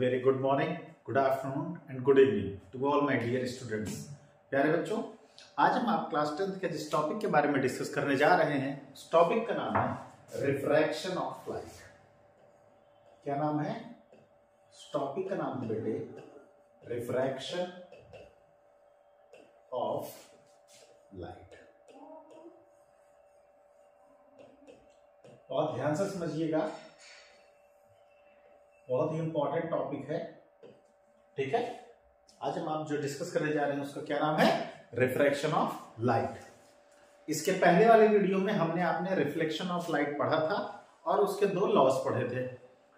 Very good morning, good afternoon and good evening to all my dear students. प्यारे बच्चों, आज हम आप क्लास 10th के जिस टॉपिक के बारे में डिस्कस करने जा रहे हैं उस टॉपिक का नाम है रिफ्रैक्शन ऑफ लाइट। क्या नाम है? उस टॉपिक का नाम है बेटे रिफ्रैक्शन ऑफ लाइट। बहुत ध्यान से समझिएगा, बहुत ही इंपॉर्टेंट टॉपिक है। ठीक है, आज हम आप जो डिस्कस करने जा रहे हैं उसका क्या नाम है? Refraction of light. इसके पहले वाले वीडियो में हमने आपने रिफ्लेक्शन ऑफ लाइट पढ़ा था और उसके दो लॉस पढ़े थे।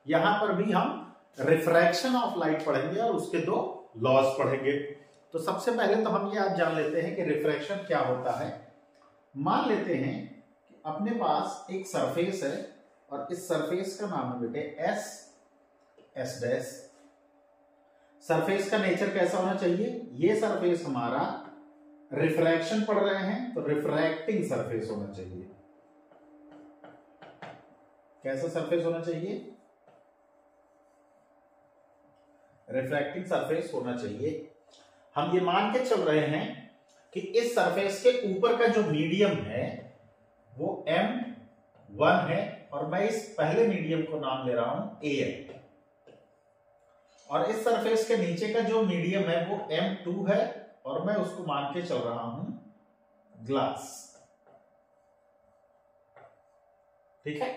यहां पर भी हम रिफ्रैक्शन ऑफ लाइट पढ़ेंगे और उसके दो लॉस पढ़ेंगे। तो सबसे पहले तो हम ये आज जान लेते हैं कि रिफ्रैक्शन क्या होता है। मान लेते हैं कि अपने पास एक सरफेस है और इस सरफेस का नाम है बेटे एस डैश। सरफेस का नेचर कैसा होना चाहिए? ये सरफेस हमारा रिफ्रैक्शन पढ़ रहे हैं तो रिफ्रैक्टिंग सरफेस होना चाहिए। कैसा सरफेस होना चाहिए? रिफ्रैक्टिंग सरफेस होना चाहिए। हम ये मान के चल रहे हैं कि इस सरफेस के ऊपर का जो मीडियम है वो M1 है और मैं इस पहले मीडियम को नाम ले रहा हूं AM, और इस सरफेस के नीचे का जो मीडियम है वो M2 है और मैं उसको मान के चल रहा हूं ग्लास। ठीक है,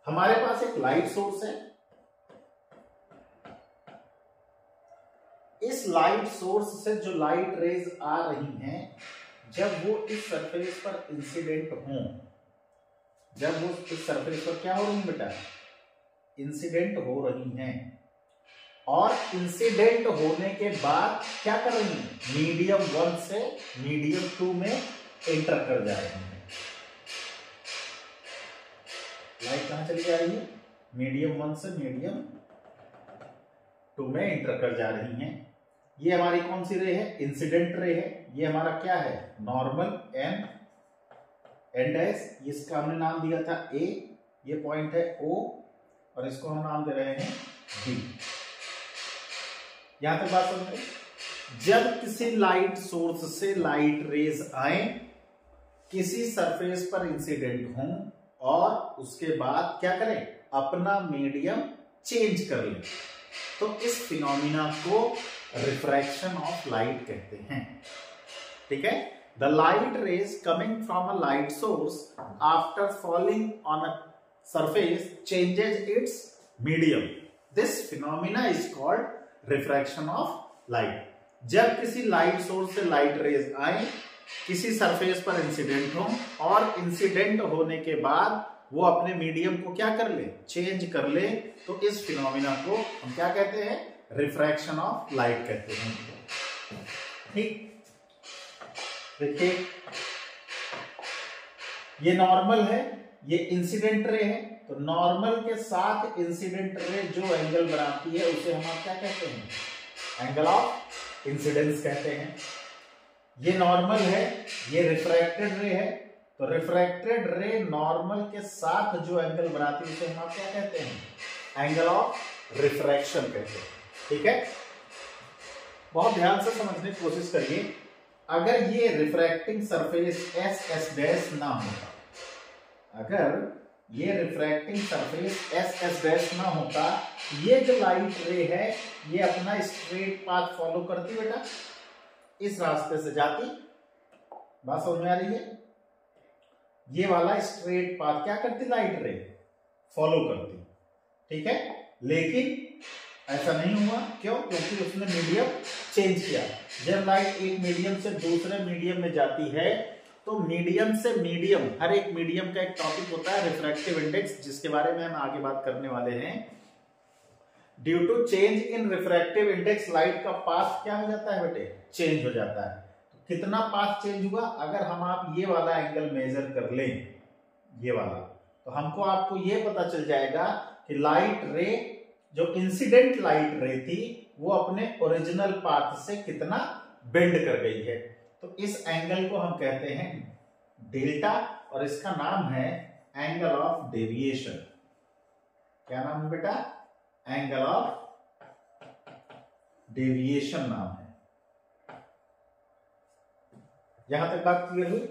हमारे पास एक लाइट सोर्स है। इस लाइट सोर्स से जो लाइट रेज आ रही हैं, जब वो इस सरफेस पर इंसिडेंट हों, जब वो इस सरफेस पर क्या हो रही है बेटा? इंसिडेंट हो रही हैं, और इंसिडेंट होने के बाद क्या कर रही है? मीडियम 1 से मीडियम 2 में एंटर कर जा रही है। लाइट कहां चली जा रही है? मीडियम 1 से मीडियम 2 में एंटर कर जा रही हैं। ये हमारी कौन सी रे है? इंसिडेंट रे है। ये हमारा क्या है? Normal N dash. इसका हमने नाम दिया था ए, ये पॉइंट है O और इसको हम नाम दे रहे हैं B। यहां तक बात समझ में? जब किसी लाइट सोर्स से लाइट रेज आए, किसी सरफेस पर इंसिडेंट हों और उसके बाद क्या करें? अपना मीडियम चेंज कर लें, तो इस फिनोमिना को रिफ्रैक्शन ऑफ लाइट कहते हैं। ठीक है, the light rays coming from a light source after falling on a surface changes it's medium. This phenomena is called refraction of light. जब किसी लाइट सोर्स से लाइट रेज आए, किसी सरफेस पर इंसिडेंट हो और इंसिडेंट होने के बाद वो अपने मीडियम को क्या कर ले? चेंज कर ले, तो इस फिनोमिना को हम क्या कहते हैं? रिफ्रैक्शन ऑफ लाइट कहते हैं। ठीक, देखिए ये नॉर्मल है, ये इंसिडेंट रे है, तो नॉर्मल के साथ इंसिडेंट रे जो एंगल बनाती है उसे हम क्या कहते हैं? एंगल ऑफ इंसिडेंस कहते हैं। ये नॉर्मल है, ये रिफ्रैक्टेड रे है, तो रिफ्रैक्टेड रे नॉर्मल के साथ जो एंगल बनाती है उसे हम क्या कहते हैं? एंगल ऑफ रिफ्रैक्शन कहते हैं। ठीक है, बहुत ध्यान से समझने की कोशिश करिए। अगर ये रिफ्रैक्टिंग सरफेस एस डैश ना होता, अगर ये रिफ्रैक्टिंग सरफेस एस डैश ना होता, ये जो लाइट रे है ये अपना स्ट्रेट पाथ फॉलो करती बेटा, इस रास्ते से जाती। बात समझ में आ रही है? ये वाला स्ट्रेट पाथ क्या करती? लाइट रे फॉलो करती। ठीक है, लेकिन ऐसा नहीं हुआ। क्यों? क्योंकि उसने मीडियम चेंज किया। जब लाइट एक मीडियम से दूसरे मीडियम में जाती है तो मीडियम से मीडियम, हर एक मीडियम का एक टॉपिक होता है रिफ्रैक्टिव इंडेक्स, जिसके बारे में हम आगे बात करने वाले हैं। Due to change in refractive index light का पाथ क्या हो जाता है बेटे? चेंज हो जाता है। तो कितना पाथ चेंज हुआ? अगर हम आप ये वाला एंगल मेजर कर लें, ये वाला, तो हमको आपको ये पता चल जाएगा कि लाइट रे, जो इंसिडेंट लाइट रे थी, वो अपने ओरिजिनल पाथ से कितना बेंड कर गई है। तो इस एंगल को हम कहते हैं डेल्टा और इसका नाम है एंगल ऑफ डेविएशन। क्या नाम है बेटा? एंगल ऑफ डेविएशन नाम है। यहां तक बात क्लियर हुई।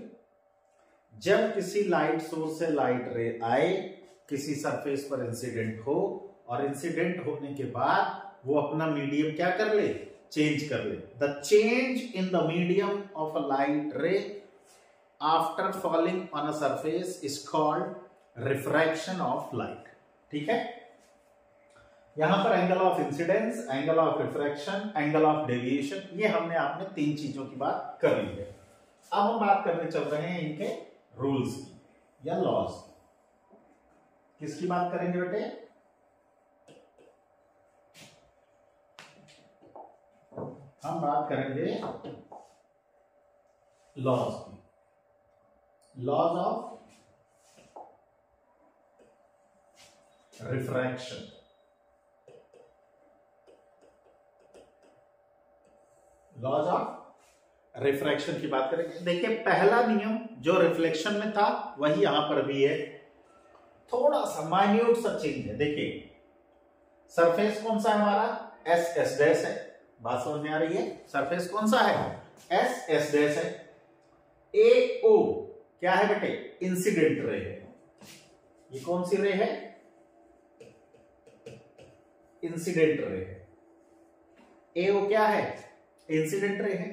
जब किसी लाइट सोर्स से लाइट रे आए, किसी सरफेस पर इंसिडेंट हो, और इंसिडेंट होने के बाद वो अपना मीडियम क्या कर ले, चेंज कर ले। The change in the medium of a light रे after falling on a surface is called refraction of light. ठीक है, यहां पर angle of incidence, angle of refraction, angle of deviation, ये हमने आपने 3 चीजों की बात कर ली है। अब हम बात करने चल रहे हैं इनके रूल्स की या लॉज की। किसकी बात करेंगे बेटे? हम बात करेंगे लॉज की। Laws of refraction. Laws of refraction की बात करेंगे। देखिए, पहला नियम जो रिफ्लेक्शन में था वही यहां पर भी है, थोड़ा सा माइन्यूट सा चेंज है। देखिए, सरफेस कौन सा है हमारा? एस एस डैश है। बात समझ में आ रही है? सरफेस कौन सा है? एस एस डैश है। ए ओ क्या है बेटे? इंसिडेंट रे है। ये कौन सी रे है? इंसिडेंट रे है। ए ओ क्या है? इंसिडेंट रे है।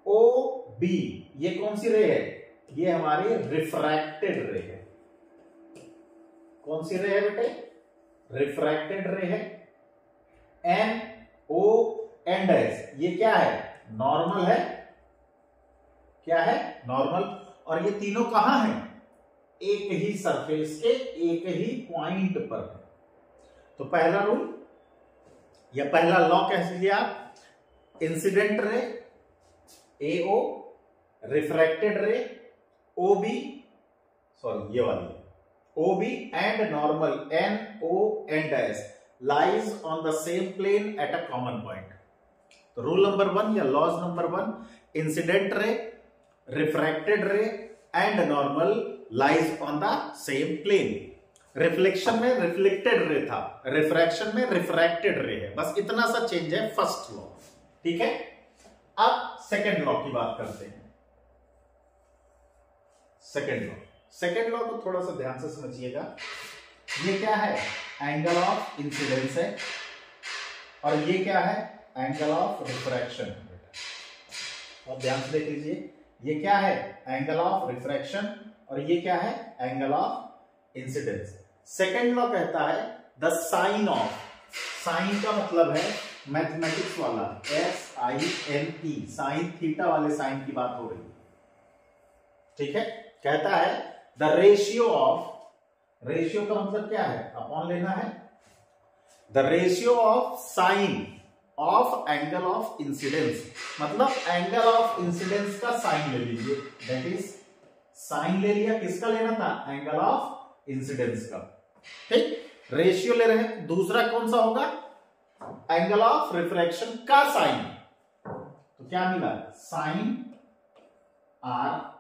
ओ बी ये कौन सी रे है? ये हमारी रिफ्रैक्टेड रे है। कौन सी रे है बेटे? रिफ्रैक्टेड रे है। एन ओ एंड एस ये क्या है? नॉर्मल है। क्या है? नॉर्मल। और ये तीनों कहां हैं? एक ही सरफेस के एक ही पॉइंट पर है। तो पहला रूल या पहला लॉ कह लीजिए आप, इंसिडेंट रे ए ओ, रिफ्रैक्टेड रे ओ बी, सॉरी ये वाली O B and normal N O and S lies on the same plane at a common point. तो रूल नंबर 1 या laws number 1, incident ray, refracted ray and normal lies on the same plane. Reflection में reflected ray था, refraction में refracted रे है। बस इतना सा चेंज है फर्स्ट लॉ। ठीक है, अब सेकेंड लॉ की बात करते हैं। सेकेंड लॉ को थोड़ा सा ध्यान से समझिएगा। ये क्या है? एंगल ऑफ इंसिडेंस है, और ये क्या है? Angle of refraction. और ध्यान से देख लीजिए, ये क्या है? एंगल ऑफ रिफ्रैक्शन, और ये क्या है? Angle of incidence. Second law कहता है द साइन ऑफ, साइन का मतलब है मैथमेटिक्स वाला, SINE, साइन थीटा वाले साइन की बात हो रही है। ठीक है, कहता है द रेशियो ऑफ, रेशियो का मतलब क्या है? अपॉन लेना है। The ratio of sine of angle of incidence, मतलब एंगल ऑफ इंसिडेंस का साइन ले लीजिए। दैट इज साइन ले लिया, किसका लेना था? एंगल ऑफ इंसिडेंस का। ठीक, रेशियो ले रहे हैं। दूसरा कौन सा होगा? एंगल ऑफ रिफ्रैक्शन का साइन। तो क्या मिला? Sine R.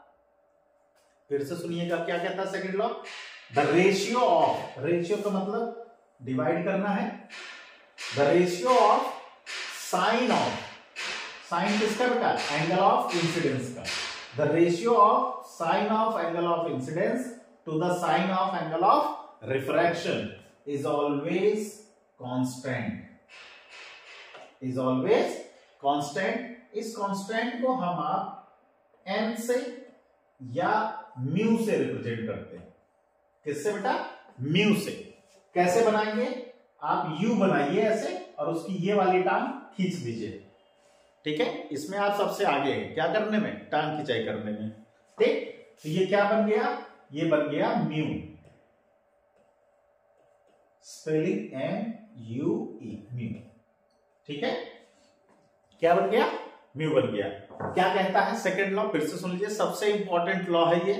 फिर से सुनिएगा क्या कहता है second law, the ratio of, ratio का मतलब डिवाइड करना है, the ratio of sine of, sine किसका बेटा? एंगल ऑफ इंसिडेंस का। The ratio of sine of angle of incidence to the sine of angle of refraction is always constant, is always constant. इस constant को हम आप n से या mu से रिप्रेजेंट करते हैं। किससे बेटा? म्यू से। कैसे बनाएंगे? आप u बनाइए ऐसे, और उसकी ये वाली टांग खींच दीजिए। ठीक है, इसमें आप सबसे आगे हैं क्या करने में? टांग खिंचाई करने में। ठीक, तो ये क्या बन गया? ये बन गया म्यू, स्पेलिंग MUE, म्यू। ठीक है, क्या बन गया? म्यू बन गया। क्या कहता है सेकेंड लॉ? फिर से सुन लीजिए, सबसे इंपॉर्टेंट लॉ है ये।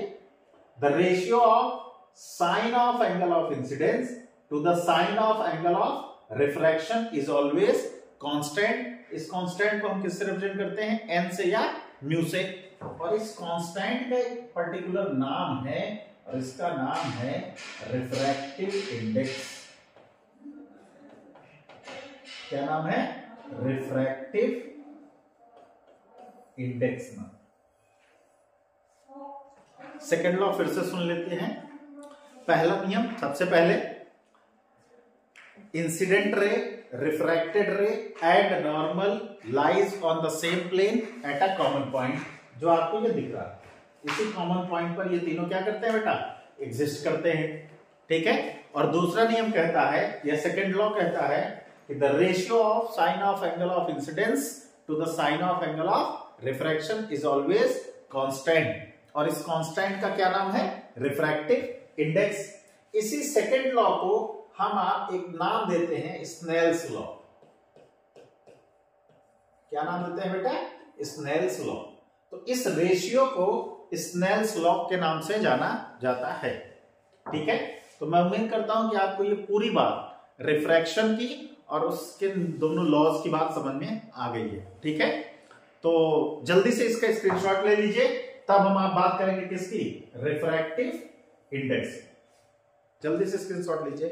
The ratio of sine of angle of incidence to the sine of angle of refraction is always constant. इस कांस्टेंट को हम किससे रिप्रेजेंट करते हैं? n से या म्यू से। और इस कांस्टेंट का एक पर्टिकुलर नाम है, और इसका नाम है रिफ्रैक्टिव इंडेक्स। क्या नाम है? रिफ्रैक्टिव इंडेक्स नाम। सेकेंड लॉ फिर से सुन लेते हैं। पहला नियम, सबसे पहले incident ray, refracted ray and normal lies on the same plane at a common point. जो आपको ये दिख रहा है, इसी कॉमन पॉइंट पर ये तीनों क्या करते हैं बेटा, एग्जिस्ट करते हैं। ठीक है। और दूसरा नियम कहता है, या सेकेंड लॉ कहता है कि the ratio of sine of angle of incidence to the sine of angle of refraction is always constant. और इस कांस्टेंट का क्या नाम है, रिफ्रैक्टिव इंडेक्स। इसी सेकेंड लॉ को हम आप एक नाम देते हैं स्नेल्स लॉ। क्या नाम देते हैं बेटा, स्नेल्स लॉ। तो इस रेशियो को स्नेल्स लॉ के नाम से जाना जाता है। ठीक है। तो मैं उम्मीद करता हूं कि आपको ये पूरी बात रिफ्रैक्शन की और उसके दोनों लॉज की बात समझ में आ गई है। ठीक है। तो जल्दी से इसका स्क्रीनशॉट ले लीजिए, तब हम आप बात करेंगे किसकी, रिफ्रैक्टिव इंडेक्स। जल्दी से स्क्रीनशॉट लीजिए।